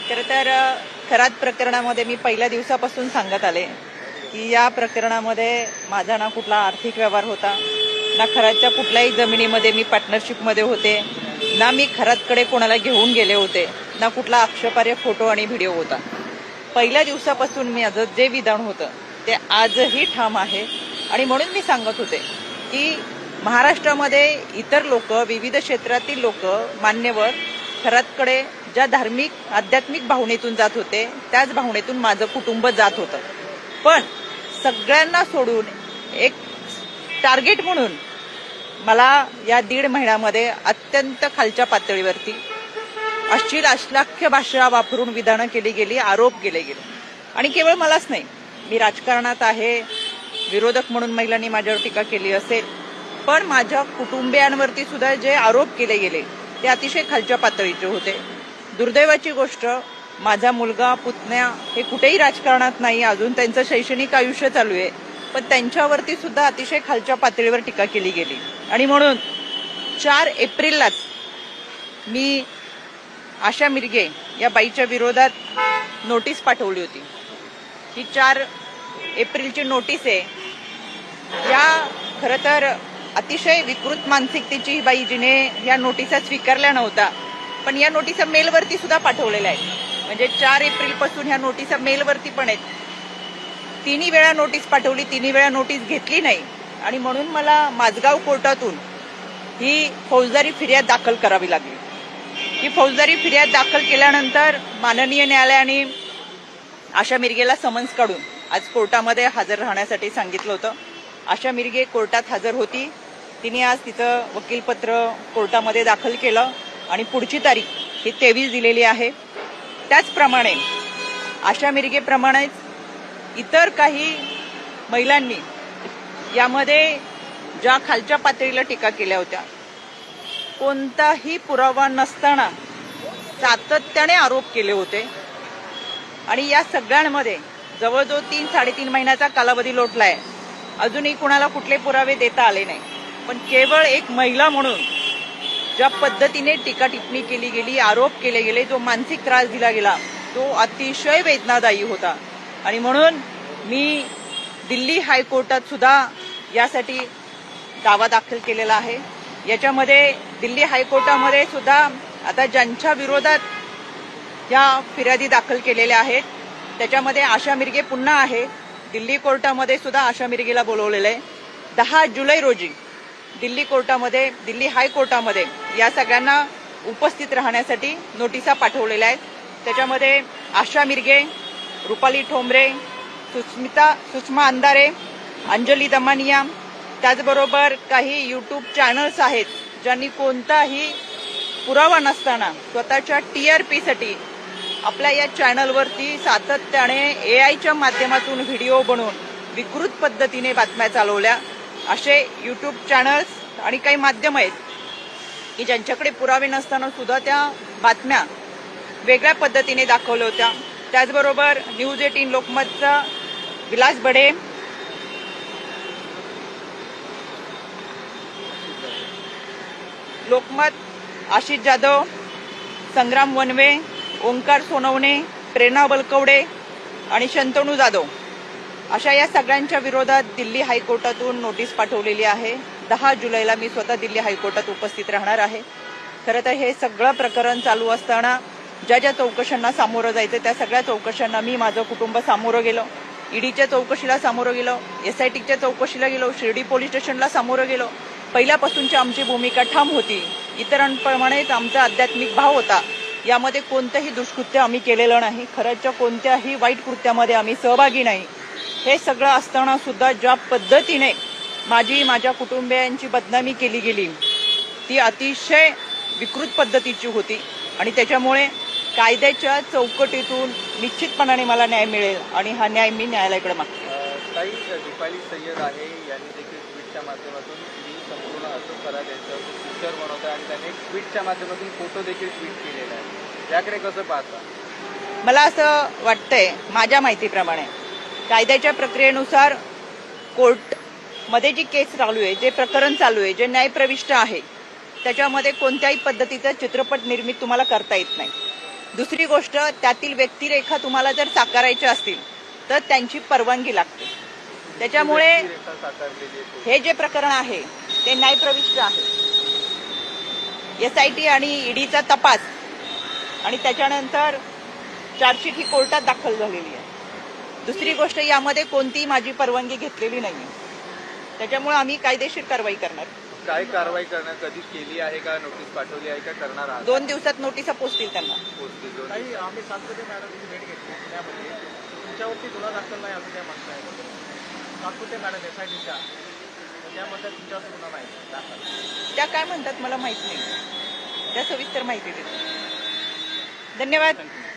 खरं तर खरात प्रकरणामध्ये मी पहिल्या दिवसापासून सांगत आले की या प्रकरणामध्ये माझा ना कुठला आर्थिक व्यवहार होता, ना खरातच्या कुठल्याही जमिनीमध्ये मी पार्टनरशिपमध्ये होते, ना मी खरातकडे कोणाला घेऊन गेले होते, ना कुठला आक्षेपार्ह फोटो आणि व्हिडिओ होता. पहिल्या दिवसापासून माझं जे विधान होतं ते आजही ठाम आहे. आणि म्हणून मी सांगत होते की महाराष्ट्रामध्ये इतर लोक, विविध क्षेत्रातील लोक, मान्यवर खरातकडे ज्या धार्मिक आध्यात्मिक भावनेतून जात होते त्याच भावनेतून माझं कुटुंब जात होतं. पण सगळ्यांना सोडून एक टार्गेट म्हणून मला या 1.5 महिन्यामध्ये अत्यंत खालच्या पातळीवरती अश्लील अश्लाघ्य भाषा वापरून विधानं केली गेली, आरोप केले गेले. आणि केवळ मलाच नाही, मी राजकारणात आहे, विरोधक म्हणून महिलांनी माझ्यावर टीका केली असेल, पण माझ्या कुटुंबियांवरती सुद्धा जे आरोप केले गेले ते अतिशय खालच्या पातळीचे होते. दुर्दैवाची गोष्ट, माझा मुलगा, पुतण्या हे कुठेही राजकारणात नाही, अजून त्यांचं शैक्षणिक आयुष्य चालू आहे, पण त्यांच्यावरती सुद्धा अतिशय खालच्या पातळीवर टीका केली गेली. आणि म्हणून 4 एप्रिललाच मी आशा मिरगे या बाईच्या विरोधात नोटीस पाठवली होती. ही 4 एप्रिलची नोटीस आहे. या खरं तर अतिशय विकृत मानसिकतेची ही बाई, जिने या नोटिसा स्वीकारल्या नव्हत्या, पण या नोटिसा मेलवरती सुद्धा पाठवलेल्या आहेत. म्हणजे 4 एप्रिलपासून ह्या नोटिसा मेलवरती पण आहेत. 3 वेळा नोटीस पाठवली, 3 वेळा नोटीस घेतली नाही. आणि म्हणून मला माझगाव कोर्टातून ही फौजदारी फिर्याद दाखल करावी लागली. ही फौजदारी फिर्याद दाखल केल्यानंतर माननीय न्यायालयाने आशा मिरगेला समन्स काढून आज कोर्टामध्ये हजर राहण्यासाठी सांगितलं होतं. आशा मिरगे कोर्टात हजर होती. तिने आज तिचं वकीलपत्र कोर्टामध्ये दाखल केलं आणि पुढची तारीख ही 23 दिलेली आहे. त्याचप्रमाणे आशा मिरगेप्रमाणेच इतर काही महिलांनी यामध्ये ज्या खालच्या पातळीला टीका केल्या होत्या, कोणताही पुरावा नसताना सातत्याने आरोप केले होते. आणि या सगळ्यांमध्ये जवळजवळ 3-3.5 महिन्याचा कालावधी लोटलाय. अजूनही कुणाला कुठले पुरावे देता आले नाही. पण केवळ एक महिला म्हणून ज्या पद्धतीने टीका टिप्पणी केली गेली, आरोप केले गेले, जो मानसिक त्रास दिला गेला, तो अतिशय वेदनादायी होता. आणि म्हणून मी दिल्ली हायकोर्टात सुद्धा यासाठी दावा दाखल केलेला आहे. याच्यामध्ये दिल्ली हायकोर्टामध्ये सुद्धा आता ज्यांच्या विरोधात या फिर्यादी दाखल केलेल्या आहेत त्याच्यामध्ये आशा मिरगे पुन्हा आहे. दिल्ली कोर्टामध्ये सुद्धा आशा मिरगेला बोलवलेलं आहे. 10 जुलै रोजी दिल्ली कोर्टामध्ये, दिल्ली हायकोर्टामध्ये या सगळ्यांना उपस्थित राहण्यासाठी नोटिसा पाठवलेल्या आहेत. त्याच्यामध्ये आशा मिरगे, रुपाली ठोंबरे, सुषमा अंधारे, अंजली दमानिया, त्याचबरोबर काही यूट्यूब चॅनल्स आहेत ज्यांनी कोणताही पुरावा नसताना स्वतःच्या TRPसाठी आपल्या या चॅनलवरती सातत्याने AIच्या माध्यमातून व्हिडिओ बनवून विकृत पद्धतीने बातम्या चालवल्या. असे यूट्यूब चॅनल्स आणि काही माध्यम आहेत की ज्यांच्याकडे पुरावे नसताना सुद्धा त्या बातम्या वेगळ्या पद्धतीने दाखवल्या होत्या. त्याचबरोबर न्यूज 18 लोकमतचा विलास बडे, लोकमत आशिष जाधव, संग्राम वनवे, ओंकार सोनवणे, प्रेरणा बलकवडे आणि शंतनू जाधव अशा या सगळ्यांच्या विरोधात दिल्ली हायकोर्टातून नोटीस पाठवलेली आहे. 10 जुलैला मी स्वतः दिल्ली हायकोर्टात उपस्थित राहणार आहे. खरं तर हे सगळं प्रकरण चालू असताना ज्या ज्या चौकशांना सामोरं जायचं त्या सगळ्या चौकशांना मी, माझं कुटुंब सामोरं गेलो. ईडीच्या चौकशीला सामोरं गेलो, SITच्या चौकशीला गेलो, शिर्डी पोलीस स्टेशनला सामोरं गेलो. पहिल्यापासूनची आमची भूमिका ठाम होती. इतरांप्रमाणेच आमचा आध्यात्मिक भाव होता. यामध्ये कोणतंही दुष्कृत्य आम्ही केलेलं नाही, खरंच्या कोणत्याही वाईट कृत्यामध्ये आम्ही सहभागी नाही. हे सगळं असताना सुद्धा ज्या पद्धतीने माझ्या कुटुंबियांची बदनामी केली गेली ती अतिशय विकृत पद्धतीची होती. आणि त्याच्यामुळे कायद्याच्या चौकटीतून निश्चितपणाने मला न्याय मिळेल आणि हा न्याय मी न्यायालयाकडे मागते. ताई, दीपाली सय्यद आहे, यांनी देखील ट्विटच्या माध्यमातून मी संपूर्ण अशोक खरात यांच्यावर पिक्चर बनवतो आणि त्याने ट्विटच्या माध्यमातून फोटो देखील ट्विट केलेला आहे. याकडे कसं पाहता? मला असं वाटतंय, माझ्या माहितीप्रमाणे कायद्याच्या प्रक्रियेनुसार कोर्टमध्ये जी केस चालू आहे, जे प्रकरण चालू आहे, जे न्यायप्रविष्ट आहे, त्याच्यामध्ये कोणत्याही पद्धतीचं चित्रपट निर्मित तुम्हाला करता येत नाही. दुसरी गोष्ट, त्यातील व्यक्तिरेखा तुम्हाला जर साकारायच्या असतील तर त्यांची परवानगी लागते. त्याच्यामुळे व्यक्तिरेखा साकारलेली आहे. हे जे प्रकरण आहे ते न्यायप्रविष्ट आहे. SIT आणि ईडीचा तपास आणि त्याच्यानंतर चार्जशीट ही कोर्टात दाखल झालेली आहे. दुसरी गोष्ट, यामध्ये कोणतीही माझी परवानगी घेतलेली नाही. त्याच्यामुळे आम्ही कायदेशीर कारवाई करणार. काय कारवाई करणार, कधी केली आहे का, नोटीस पाठवली आहे का, करणार आहात? 2 दिवसात नोटिसा पोचतील त्यांना. पोहोचतील 2 काही आम्ही सातपुते मॅडमची भेट घेतली पुण्यामध्ये. तुमच्यावरती गुन्हा दाखल नाही असं त्या म्हणताय. सातपुते मॅडम SITच्या, त्यामध्ये तुमच्यावरती गुन्हा नाही दाखल. त्या काय म्हणतात मला माहित नाही. त्या सविस्तर माहिती देतील. धन्यवाद.